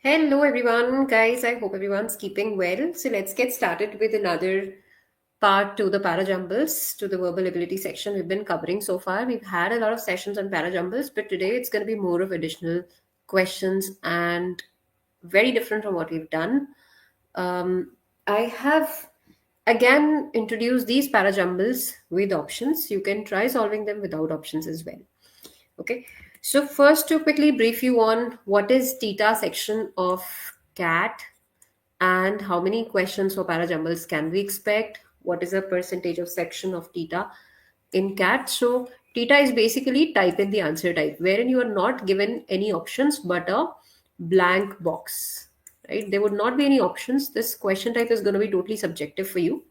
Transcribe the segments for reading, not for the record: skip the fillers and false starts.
Hello, everyone. Guys, I hope everyone's keeping well. So, let's get started with another part to the parajumbles, to the verbal ability section we've been covering so far. We've had a lot of sessions on parajumbles, but today it's going to be more of additional questions and very different from what we've done. I have again introduced these parajumbles with options. You can try solving them without options as well. Okay. So first to quickly brief you on what is theta section of CAT and how many questions for parajumbles can we expect? What is the percentage of section of theta in CAT? So theta is basically type in the answer type, wherein you are not given any options but a blank box. Right? There would not be any options. This question type is going to be totally subjective for you,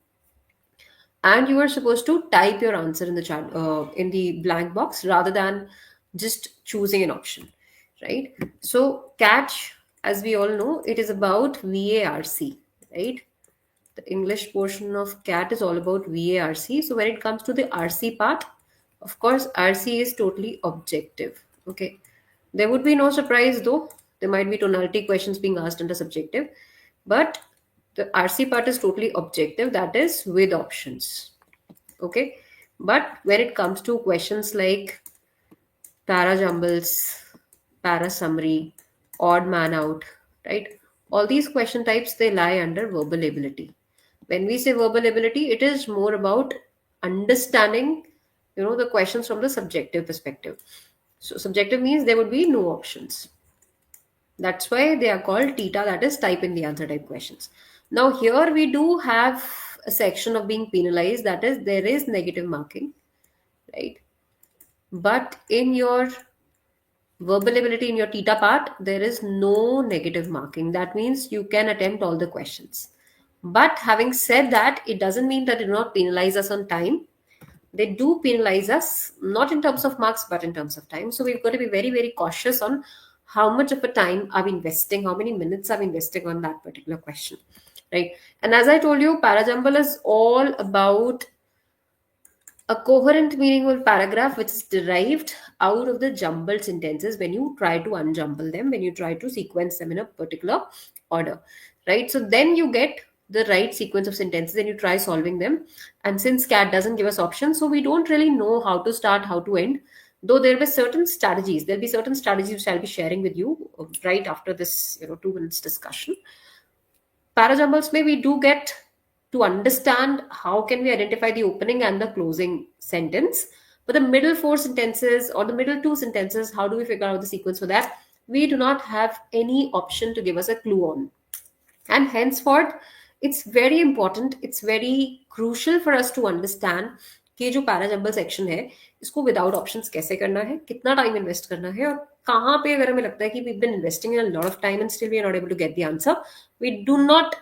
and you are supposed to type your answer in the chat in the blank box rather than just choosing an option, right? So catch, as we all know, it is about VARC, right? The English portion of cat is all about VARC. So when it comes to the RC part, of course RC is totally objective. Okay, there would be no surprise though. There might be tonality questions being asked under subjective, but the RC part is totally objective, that is with options. Okay, but when it comes to questions like para jumbles, para summary, odd man out, right? All these question types, they lie under verbal ability. When we say verbal ability, it is more about understanding, the questions from the subjective perspective. So subjective means there would be no options. That's why they are called theta, that is type in the answer type questions. Now here we do have a section of being penalized, that is there is negative marking, right? But in your verbal ability, in your theta part, there is no negative marking. That means you can attempt all the questions. But having said that, it doesn't mean that they do not penalize us on time. They do penalize us, not in terms of marks, but in terms of time. So we've got to be very, very cautious on how much of a time are we investing, how many minutes are we investing on that particular question, right? And as I told you, parajumble is all about a coherent, meaningful paragraph which is derived out of the jumbled sentences when you try to unjumble them, when you try to sequence them in a particular order, right? So then you get the right sequence of sentences and you try solving them. And since CAT doesn't give us options, so we don't really know how to start, how to end. Though there will be certain strategies, there'll be certain strategies which I'll be sharing with you right after this, 2 minutes discussion. Parajumbles may we do get to understand how can we identify the opening and the closing sentence, but the middle four sentences or the middle two sentences, how do we figure out the sequence for that? We do not have any option to give us a clue on, and henceforth it's very important, it's very crucial for us to understand कि जो parajumble section है इसको without options कैसे करना है, कितना time invest करना है, और कहाँ पे अगर हमें लगता है कि we've been investing in a lot of time and still we are not able to get the answer, we do not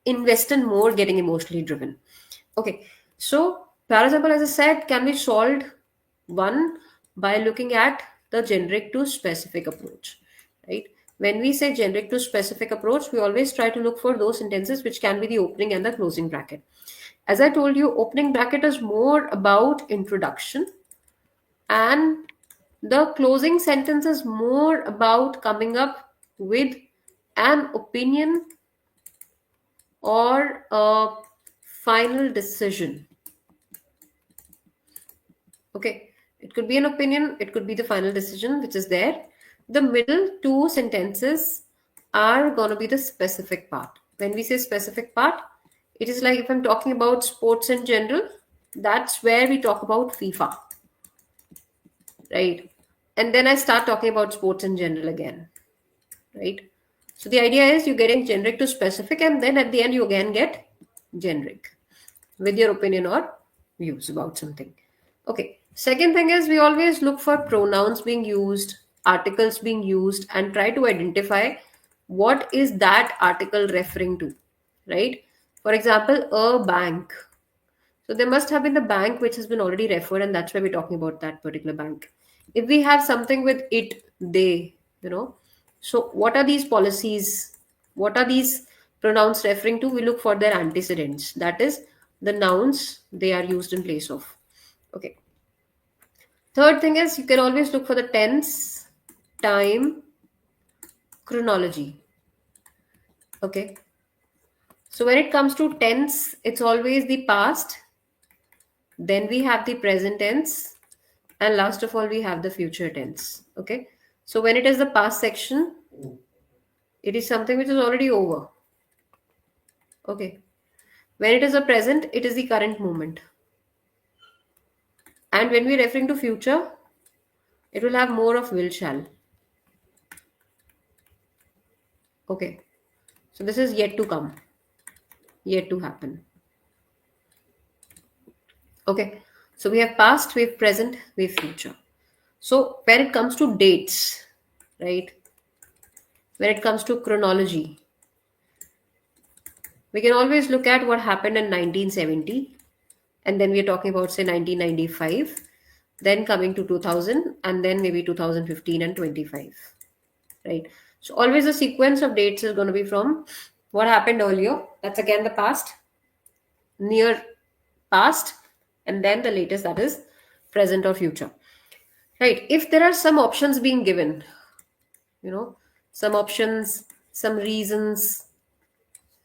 invest in more getting emotionally driven. Okay, so parajumble, as I said, can be solved one by looking at the generic to specific approach, right? When we say generic to specific approach, we always try to look for those sentences which can be the opening and the closing bracket. As I told you, opening bracket is more about introduction, and the closing sentence is more about coming up with an opinion or a final decision. Okay, it could be an opinion, it could be the final decision which is there. The middle two sentences are going to be the specific part. When we say specific part, it is like if I'm talking about sports in general, that's where we talk about FIFA, right? And then I start talking about sports in general again, right? So the idea is you're getting generic to specific, and then at the end you again get generic with your opinion or views about something. Okay. Second thing is we always look for pronouns being used, articles being used, and try to identify what is that article referring to, right? For example, a bank. So there must have been the bank which has been already referred, and that's why we're talking about that particular bank. If we have something with it, they, so what are these policies? What are these pronouns referring to? We look for their antecedents. That is the nouns they are used in place of. Okay. Third thing is you can always look for the tense, time, chronology. Okay. So when it comes to tense, it's always the past, then we have the present tense, and last of all, we have the future tense. Okay. So when it is the past section, it is something which is already over. Okay. When it is a present, it is the current moment. And when we're referring to future, it will have more of will shall. Okay. So this is yet to come, yet to happen. Okay. So we have past, we have present, we have future. So when it comes to dates, right? When it comes to chronology, we can always look at what happened in 1970, and then we are talking about, say, 1995, then coming to 2000, and then maybe 2015 and 25, right? So always the sequence of dates is going to be from what happened earlier, that's again the past, near past, and then the latest, that is present or future, right? If there are some options being given, you know, some options, some reasons,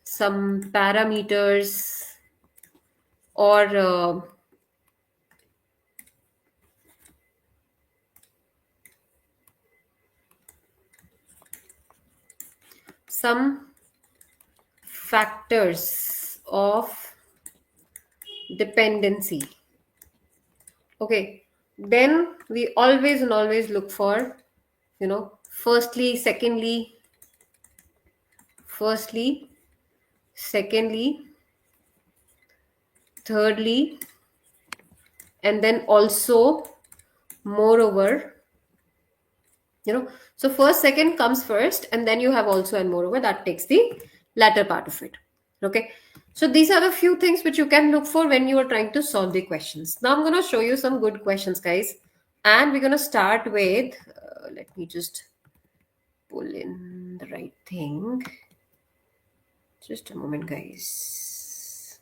some parameters, or some factors of dependency, okay, then we always and always look for, firstly, secondly, thirdly, and then also, moreover, so first, second comes first, and then you have also and moreover, that takes the latter part of it. Okay. So these are the few things which you can look for when you are trying to solve the questions. Now I'm going to show you some good questions, guys, and we're going to start with let me just pull in the right thing. Just a moment, guys.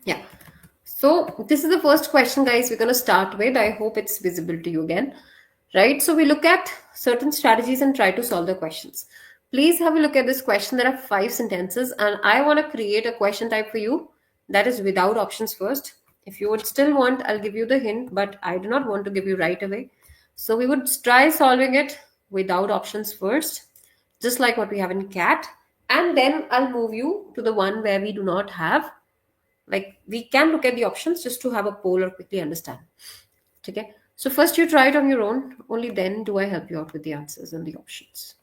Yeah. So this is the first question, guys, we're going to start with. I hope it's visible to you again. Right? So we look at certain strategies and try to solve the questions. Please have a look at this question. There are 5 sentences, and I want to create a question type for you that is without options first. If you would still want, I'll give you the hint, but I do not want to give you right away. So we would try solving it without options first, just like what we have in CAT. And then I'll move you to the one where we do not have, like, we can look at the options just to have a poll or quickly understand. Okay. So first you try it on your own, only then do I help you out with the answers and the options.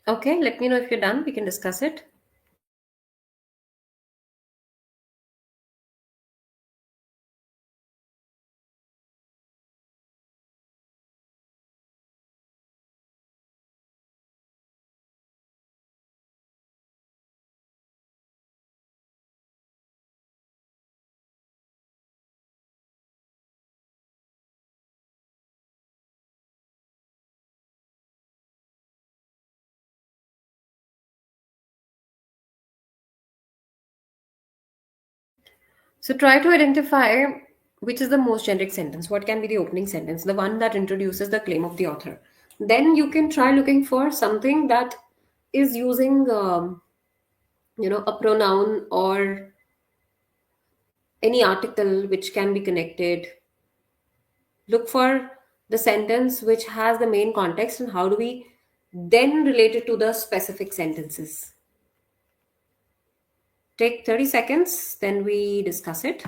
Okay, let me know if you're done. We can discuss it. So try to identify which is the most generic sentence. What can be the opening sentence? The one that introduces the claim of the author. Then you can try looking for something that is using, a pronoun or any article which can be connected. Look for the sentence which has the main context and how do we then relate it to the specific sentences. Take 30 seconds, then we discuss it.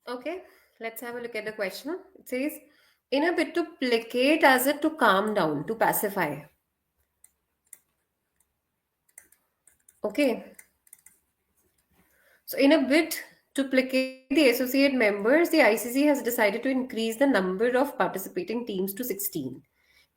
Okay, let's have a look at the question. It says, in a bit to placate as it to calm down, to pacify. Okay, so in a bid to placate the associate members, the ICC has decided to increase the number of participating teams to 16,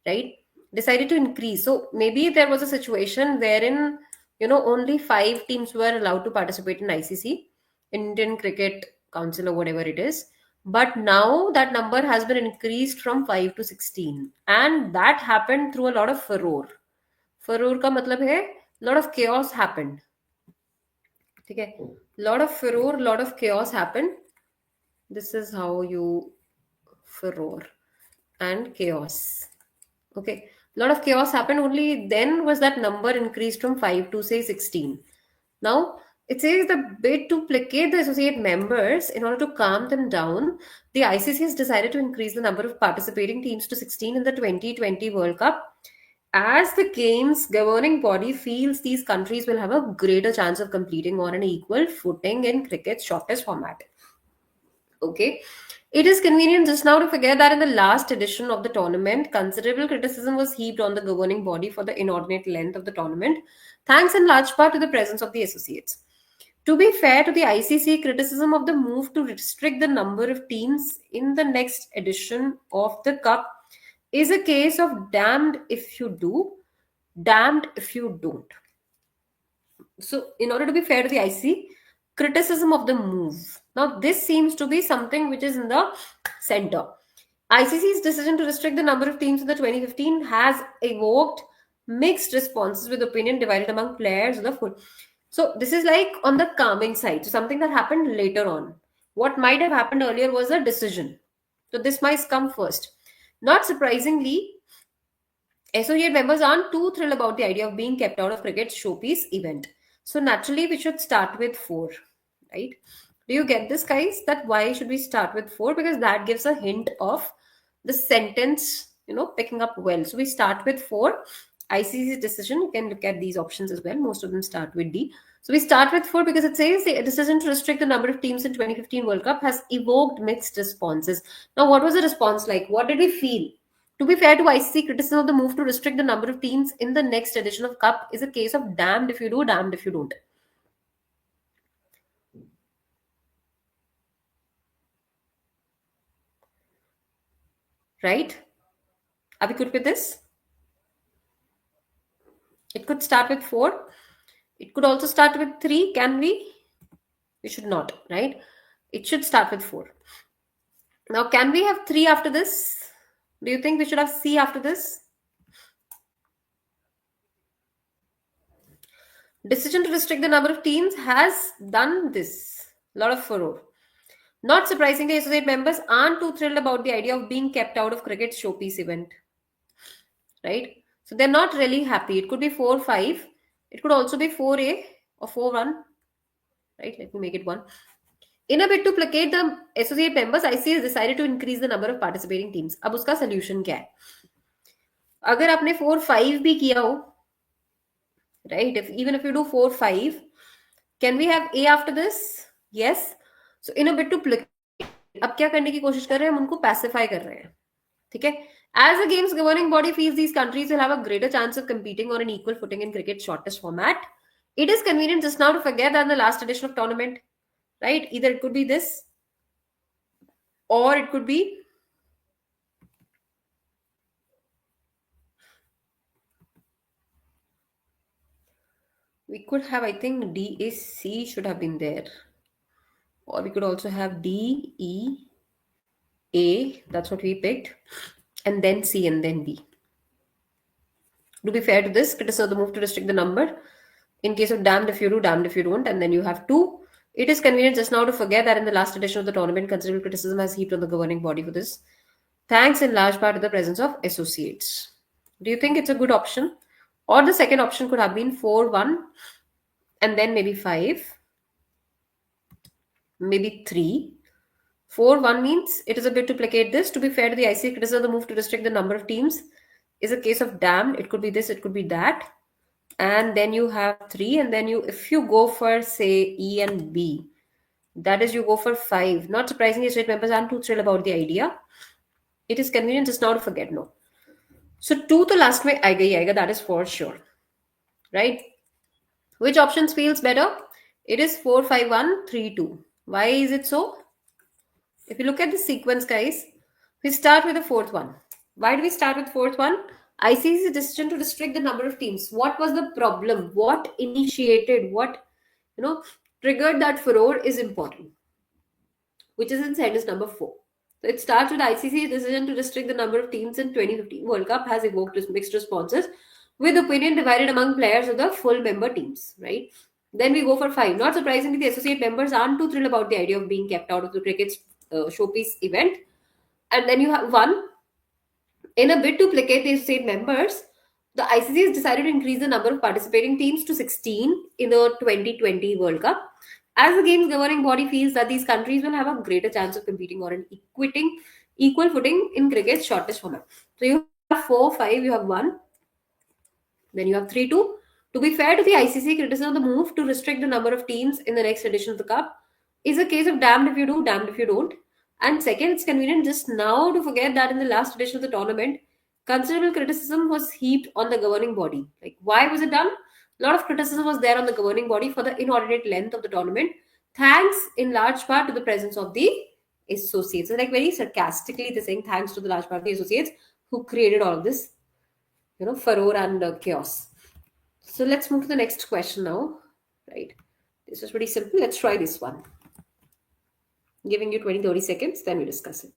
right? Decided to increase. So maybe there was a situation wherein, only five teams were allowed to participate in ICC, Indian Cricket Council or whatever it is. But now that number has been increased from 5 to 16. And that happened through a lot of furore. Furore का मतलब है lot of chaos happened. ठीक है, lot of furore, lot of chaos happened. This is how you furore and chaos. Okay, lot of chaos happened. Only then was that number increased from 5 to say 16. Now it says the bid to placate the associate members in order to calm them down, the ICC has decided to increase the number of participating teams to 16 in the 2020 World Cup, as the game's governing body feels these countries will have a greater chance of competing on an equal footing in cricket's shortest format. Okay. It is convenient just now to forget that in the last edition of the tournament, considerable criticism was heaped on the governing body for the inordinate length of the tournament, thanks in large part to the presence of the associates. To be fair to the ICC, criticism of the move to restrict the number of teams in the next edition of the Cup is a case of damned if you do, damned if you don't. So, in order to be fair to the ICC, criticism of the move. Now, this seems to be something which is in the center. ICC's decision to restrict the number of teams in the 2015 has evoked mixed responses with opinion divided among players of the full. So, this is like on the calming side. So, something that happened later on. What might have happened earlier was a decision. So, this might come first. Not surprisingly, associate members aren't too thrilled about the idea of being kept out of cricket's showpiece event. So naturally, we should start with four, right? Do you get this, guys? That why should we start with four? Because that gives a hint of the sentence, picking up well. So we start with four. ICC's decision, you can look at these options as well. Most of them start with D. So we start with four because it says the decision to restrict the number of teams in 2015 World Cup has evoked mixed responses. Now, what was the response like? What did we feel? To be fair to ICC, criticism of the move to restrict the number of teams in the next edition of Cup is a case of damned if you do, damned if you don't. Right? Are we good with this? It could start with four. It could also start with three. Can we? We should not, right? It should start with four. Now, can we have three after this? Do you think we should have C after this? Decision to restrict the number of teams has done this. A lot of furore. Not surprisingly, associate members aren't too thrilled about the idea of being kept out of cricket's showpiece event, right? So they're not really happy. It could be 4-5. It could also be 4A or 4-1, right? Let me make it 1. In a bid to placate the associate members, ICC has decided to increase the number of participating teams. अब उसका solution क्या है? अगर आपने 4-5 भी किया हो, right? Even if you do 4-5, can we have A after this? Yes. So in a bid to placate, अब क्या करने की कोशिश कर रहे हैं? हम उनको pacify कर रहे हैं. ठीक है? As the game's governing body feels these countries will have a greater chance of competing on an equal footing in cricket's shortest format, it is convenient just now to forget that in the last edition of tournament, right? Either it could be this, or it could be we could have, I think D A C should have been there, or we could also have D E A. That's what we picked, and then C and then B. To be fair to this, criticism of the move to restrict the number. In case of damned if you do, damned if you don't, and then you have 2. It is convenient just now to forget that in the last edition of the tournament, considerable criticism has heaped on the governing body for this, thanks in large part to the presence of associates. Do you think it's a good option? Or the second option could have been 4-1 and then maybe 5, maybe 3. 4-1 means it is a bit to placate this. To be fair to the ICC, criticism of the move to restrict the number of teams is a case of damned. It could be this, it could be that. And then you have 3, and then if you go for say E and B, that is you go for 5. Not surprisingly, state members aren't too thrilled about the idea. It is convenient just now to forget no. So 2 to last में आएगा, that is for sure, right? Which options feels better? It is 4-5-1, 3-2. Why is it so? If you look at the sequence, guys, we start with the fourth one. Why do we start with fourth one? ICC's decision to restrict the number of teams. What was the problem? What initiated? What triggered that furore is important, which is in sentence number 4. So it starts with ICC's decision to restrict the number of teams in 2015 World Cup has evoked mixed responses with opinion divided among players of the full member teams, right? Then we go for 5. Not surprisingly, the associate members aren't too thrilled about the idea of being kept out of the cricket's showpiece event. And then you have 1. In a bid to placate the associate members, the ICC has decided to increase the number of participating teams to 16 in the 2020 World Cup. As the game's governing body feels that these countries will have a greater chance of competing on an equal footing in cricket's shortest format. So you have 4-5, you have 1, then you have 3-2. To be fair to the ICC, criticism of the move to restrict the number of teams in the next edition of the Cup is a case of damned if you do, damned if you don't. And second, it's convenient just now to forget that in the last edition of the tournament, considerable criticism was heaped on the governing body. Like, why was it done? A lot of criticism was there on the governing body for the inordinate length of the tournament, thanks in large part to the presence of the associates. So, like, very sarcastically, they're saying thanks to the large part of the associates who created all of this, furore and chaos. So, let's move to the next question now, right? This is pretty simple. Let's try this one. Giving you 20-30 seconds, then we discuss it.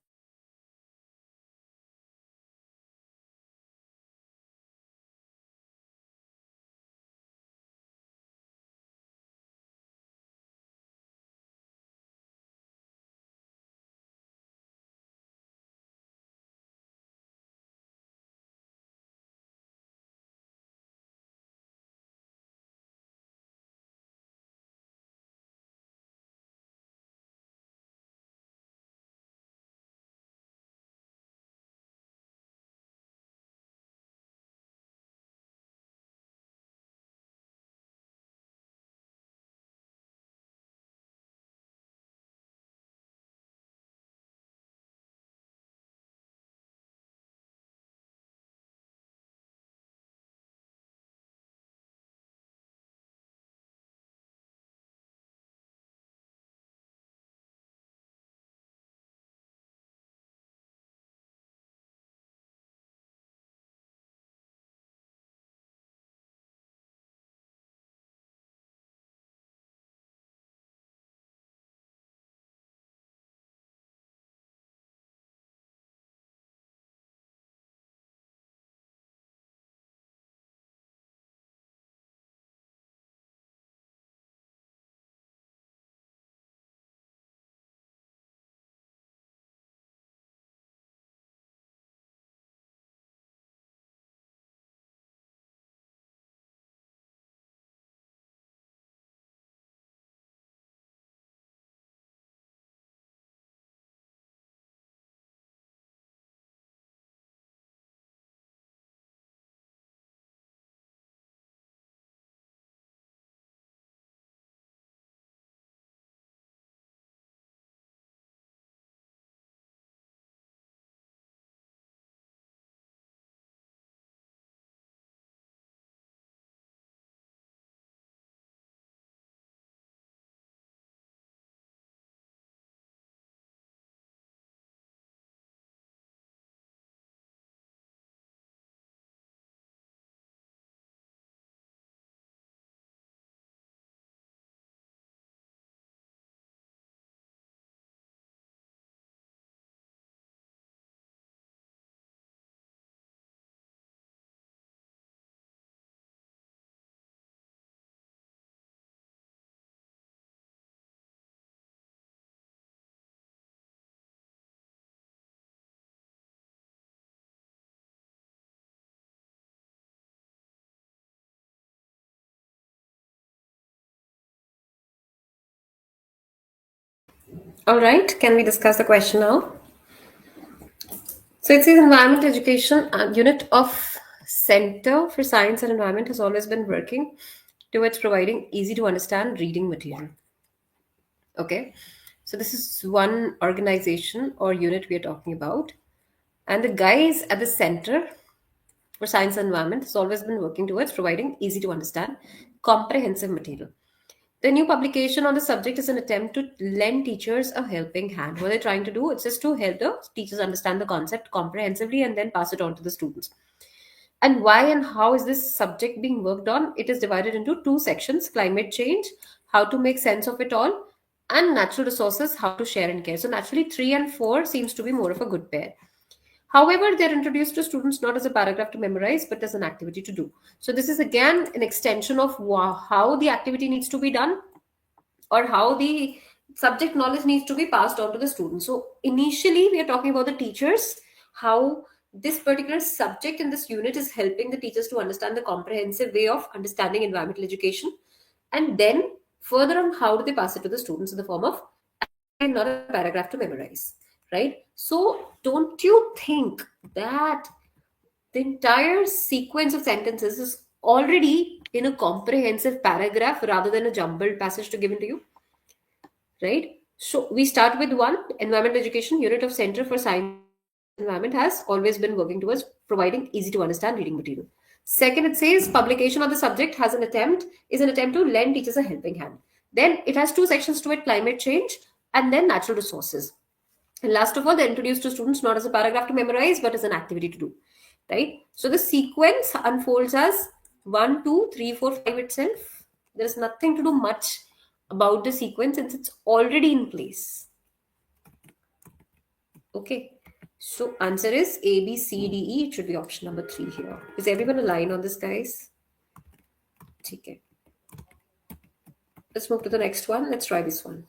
All right, can we discuss the question now? So it says environmental education unit of Center for Science and Environment has always been working towards providing easy to understand reading material. Okay, so this is one organization or unit we are talking about, and the guys at the Center for Science and Environment has always been working towards providing easy to understand, comprehensive material. The new publication on the subject is an attempt to lend teachers a helping hand. What they're trying to do, it's just to help the teachers understand the concept comprehensively and then pass it on to the students. And why and how is this subject being worked on? It is divided into two sections: climate change, how to make sense of it all, and natural resources, how to share and care. So, naturally, 3 and 4 seems to be more of a good pair. However, they're introduced to students not as a paragraph to memorize, but as an activity to do. So, this is again an extension of how the activity needs to be done or how the subject knowledge needs to be passed on to the students. So, initially, we are talking about the teachers, how this particular subject in this unit is helping the teachers to understand the comprehensive way of understanding environmental education. And then, further on, how do they pass it to the students in the form of and not a paragraph to memorize, right? So, don't you think that the entire sequence of sentences is already in a comprehensive paragraph rather than a jumbled passage to give into you, right? So, we start with one: environmental education unit of Center for Science and Environment has always been working towards providing easy to understand reading material. Second, it says publication of the subject has an attempt to lend teachers a helping hand. Then it has two sections to it: climate change and then natural resources. And last of all, they're introduced to students not as a paragraph to memorize, but as an activity to do. Right? So the sequence unfolds as 1, 2, 3, 4, 5 itself. There's nothing to do much about the sequence since it's already in place. Okay. So answer is A, B, C, D, E. It should be option number 3 here. Is everyone aligned on this, guys? Okay. Let's move to the next one. Let's try this one.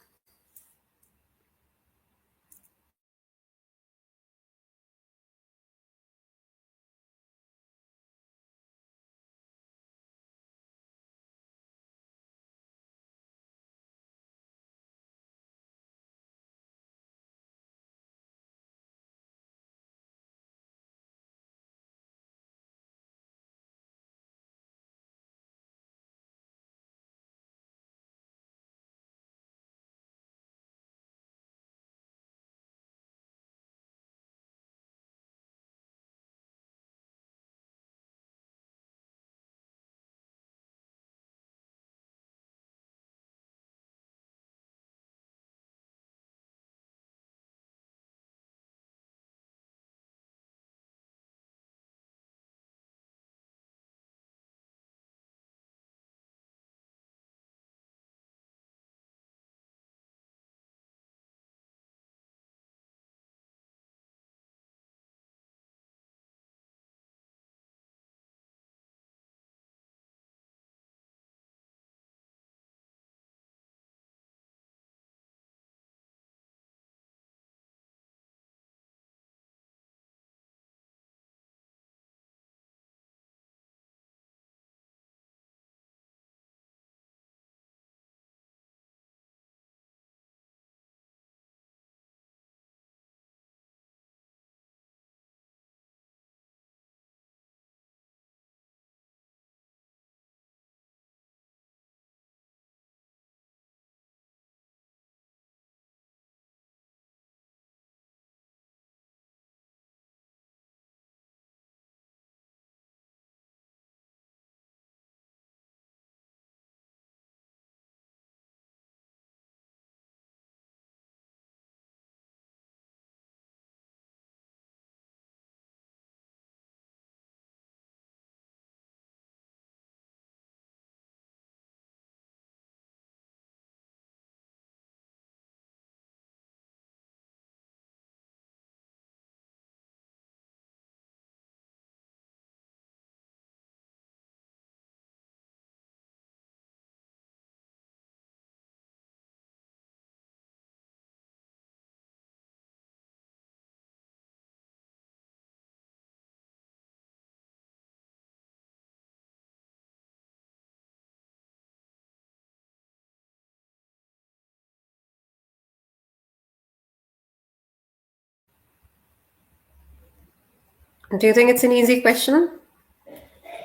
Do you think it's an easy question?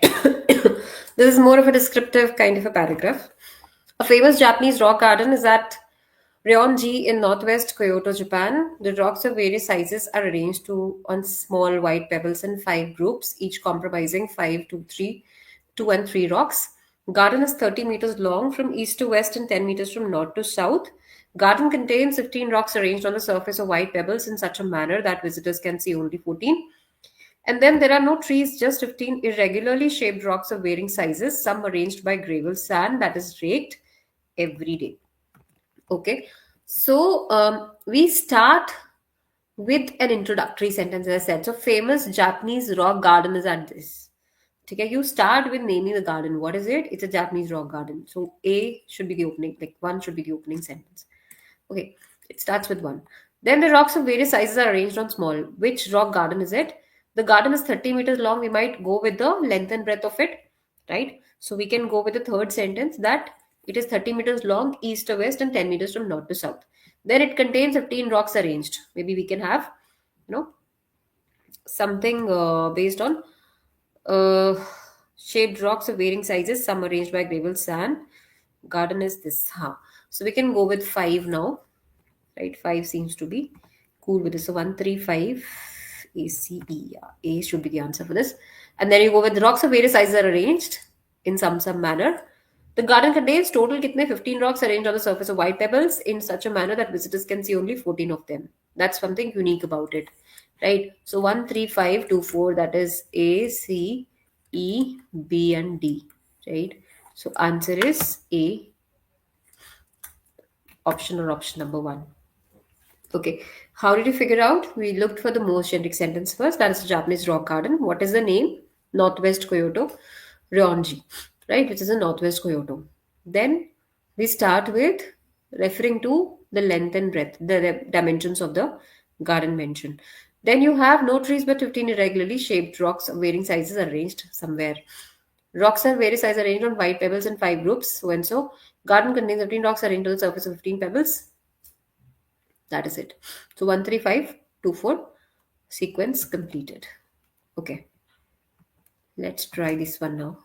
This is more of a descriptive kind of a paragraph. A famous Japanese rock garden is at Ryoanji in northwest Kyoto, Japan. The rocks of various sizes are arranged on small white pebbles in 5 groups, each comprising 2 and 3 rocks. Garden is 30 meters long from east to west and 10 meters from north to south. Garden contains 15 rocks arranged on the surface of white pebbles in such a manner that visitors can see only 14. And then there are no trees, just 15 irregularly shaped rocks of varying sizes, some arranged by gravel sand that is raked every day. Okay, so we start with an introductory sentence, as I said. So, famous Japanese rock garden is at this. Okay, you start with naming the garden. What is it? It's a Japanese rock garden. So, A should be the opening, like one should be the opening sentence. Okay, it starts with one. Then the rocks of various sizes are arranged on small. Which rock garden is it? The garden is 30 meters long. We might go with the length and breadth of it, right? So we can go with the third sentence that it is 30 meters long, east to west, and 10 meters from north to south. Then it contains 15 rocks arranged. Maybe we can have, you know, something based on uh, shaped rocks of varying sizes, some arranged by gravel sand. Garden is this. Huh? So we can go with 5 now, right? 5 seems to be cool with this. So 135 ACE. Yeah. A should be the answer for this. And then you go with the rocks of various sizes are arranged in some manner. The garden contains total kitne 15 rocks arranged on the surface of white pebbles in such a manner that visitors can see only 14 of them. That's something unique about it, right? So 13524, that is A, C, E, B, and D, right? So answer is A, option number 1. Okay, how did you figure out? We looked for the most generic sentence first. That is the Japanese rock garden. What is the name? Northwest Kyoto, Rionji, right? Which is in Northwest Kyoto. Then we start with referring to the length and breadth, the dimensions of the garden mentioned. Then you have no trees but 15 irregularly shaped rocks of varying sizes arranged somewhere. Rocks are various sizes arranged on white pebbles in five groups, so and so. Garden contains 15 rocks arranged to the surface of 15 pebbles. That is it. So 13524 sequence completed. Okay, let's try this one now.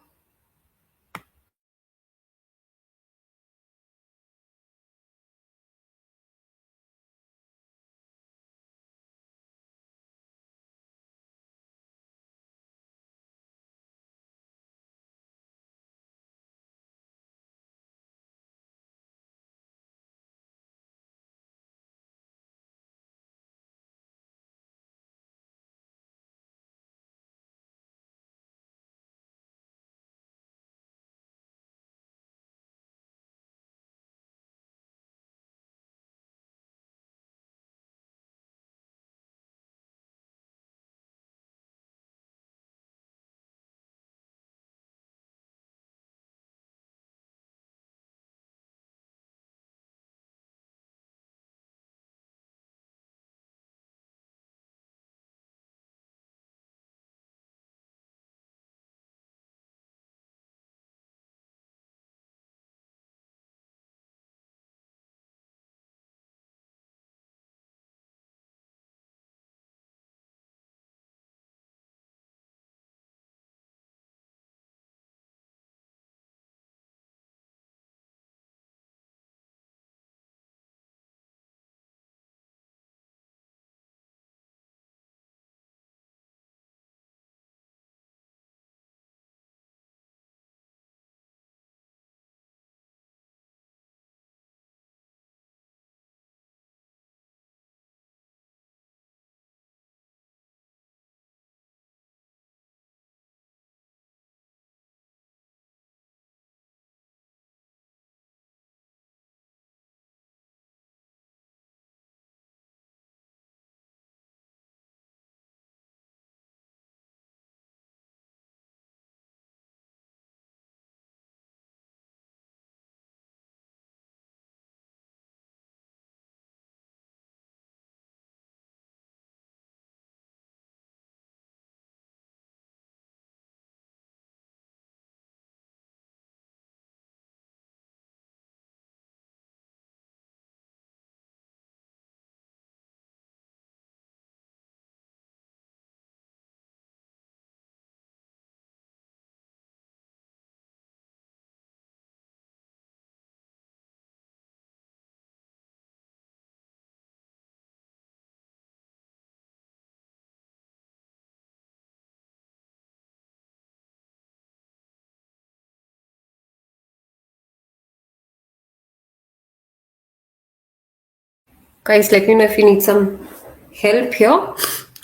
Guys, let me know if you need some help here.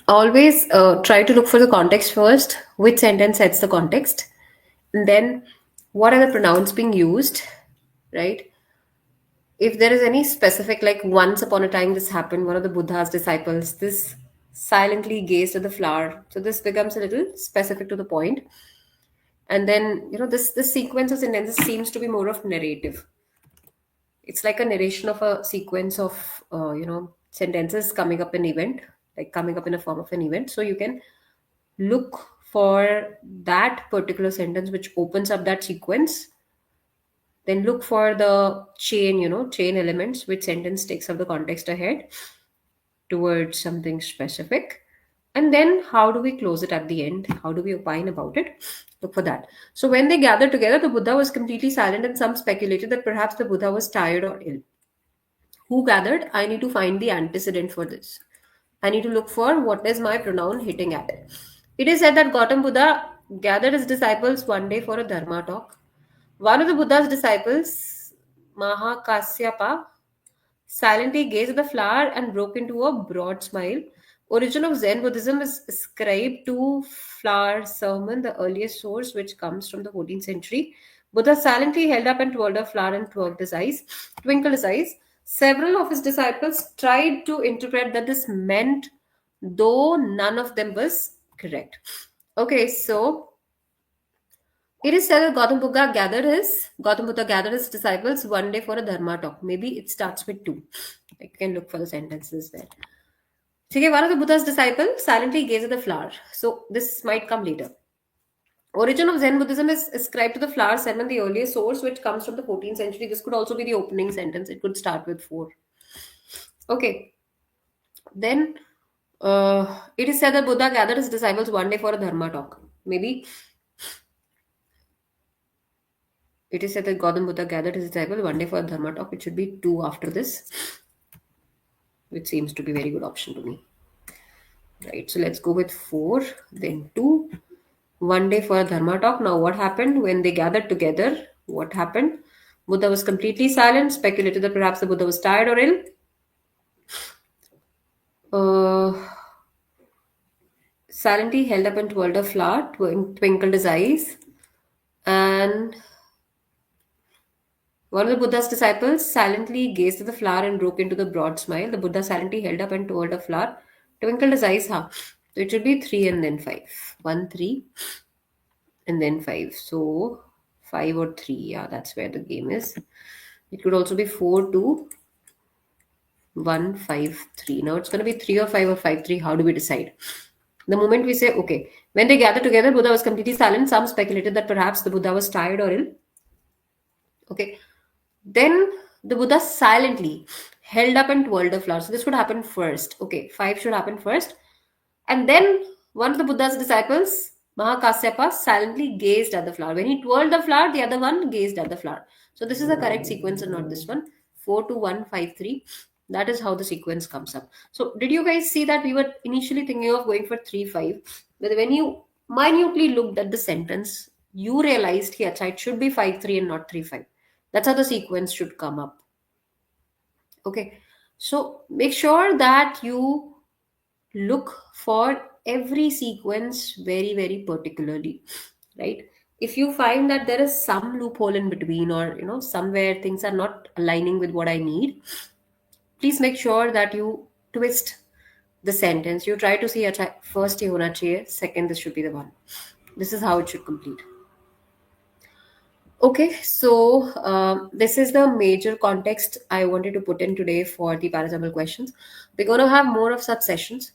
Always try to look for the context first. Which sentence sets the context? And then, what are the pronouns being used? Right? If there is any specific, like once upon a time this happened, one of the Buddha's disciples, this silently gazed at the flower. So this becomes a little specific to the point. And then, this sequence of sentences seems to be more of narrative. It's like a narration of a sequence of sentences coming up an event, like coming up in a form of an event. So you can look for that particular sentence which opens up that sequence, then look for the chain elements which sentence takes up the context ahead towards something specific. And then how do we close it at the end? How do we opine about it? Look for that. So when they gathered together, the Buddha was completely silent, and some speculated that perhaps the Buddha was tired or ill. Who gathered? I need to find the antecedent for this. I need to look for what is my pronoun hitting at. It is said that Gautam Buddha gathered his disciples one day for a dharma talk. One of the Buddha's disciples, Mahakasyapa, silently gazed at the flower and broke into a broad smile. Origin of Zen Buddhism is ascribed to flower sermon, the earliest source which comes from the 14th century. Buddha silently held up and twirled a flower and twinkled his eyes. Several of his disciples tried to interpret that this meant, though none of them was correct. Okay, so it is said that Gautam Buddha gathered his disciples one day for a dharma talk. Maybe it starts with two. You can look for the sentences there. Okay, one of the Buddha's disciples silently gazed at the flower. So this might come later. Origin of Zen Buddhism is ascribed to the flower seven, the earliest source, which comes from the 14th century. This could also be the opening sentence. It could start with four. Okay. Then it is said that Buddha gathered his disciples one day for a dharma talk. Maybe it is said that Gautam Buddha gathered his disciples one day for a dharma talk. It should be two after this, which seems to be a very good option to me. Right. So let's go with four, then two. One day for a dharma talk. Now, what happened when they gathered together? What happened? Buddha was completely silent, speculated that perhaps the Buddha was tired or ill. Silently held up and twirled a flower, twinkled his eyes, and one of the Buddha's disciples silently gazed at the flower and broke into the broad smile. The Buddha silently held up and twirled a flower, twinkled his eyes. Huh? So it should be three and then five. One, three, and then five. So five or three. Yeah, that's where the game is. It could also be four, two, one, five, three. Now it's going to be three or five, three. How do we decide? The moment we say, okay, when they gathered together, Buddha was completely silent. Some speculated that perhaps the Buddha was tired or ill. Okay. Then the Buddha silently held up and twirled a flower. So this would happen first. Okay, five should happen first. And then one of the Buddha's disciples, Mahakasyapa, silently gazed at the flower. When he twirled the flower, the other one gazed at the flower. So this is the correct sequence and not this one. 4 to 1, 5, 3. That is how the sequence comes up. So did you guys see that we were initially thinking of going for 3, 5? But when you minutely looked at the sentence, you realized here it should be 5, 3 and not 3, 5. That's how the sequence should come up. Okay. So make sure that you look for every sequence very, very particularly, right? If you find that there is some loophole in between, or somewhere things are not aligning with what I need, please make sure that you twist the sentence. You try to see first ye hona chahiye, second this should be the one. This is how it should complete. Okay, so this is the major context I wanted to put in today for the parajumble questions. We're going to have more of such sessions,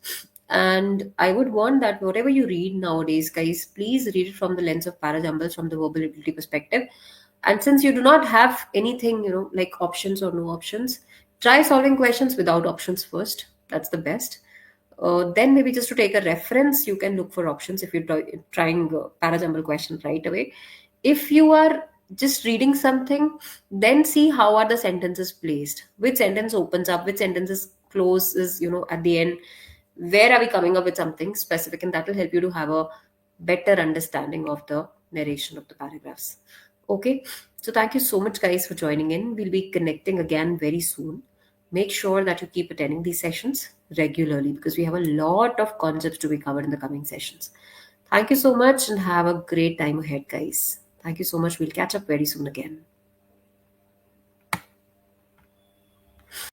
and I would want that whatever you read nowadays, guys, please read it from the lens of parajumbles, from the verbal ability perspective. And since you do not have anything, like options or no options, try solving questions without options first. That's the best. Then maybe just to take a reference, you can look for options if you're trying parajumble questions right away. If you are just reading something, then see how are the sentences placed, which sentence opens up, which sentences closes, at the end, where are we coming up with something specific, and that will help you to have a better understanding of the narration of the paragraphs. Okay, so thank you so much, guys, for joining in. We'll be connecting again very soon. Make sure that you keep attending these sessions regularly, because we have a lot of concepts to be covered in the coming sessions. Thank you so much and have a great time ahead, guys. Thank you so much. We'll catch up very soon again.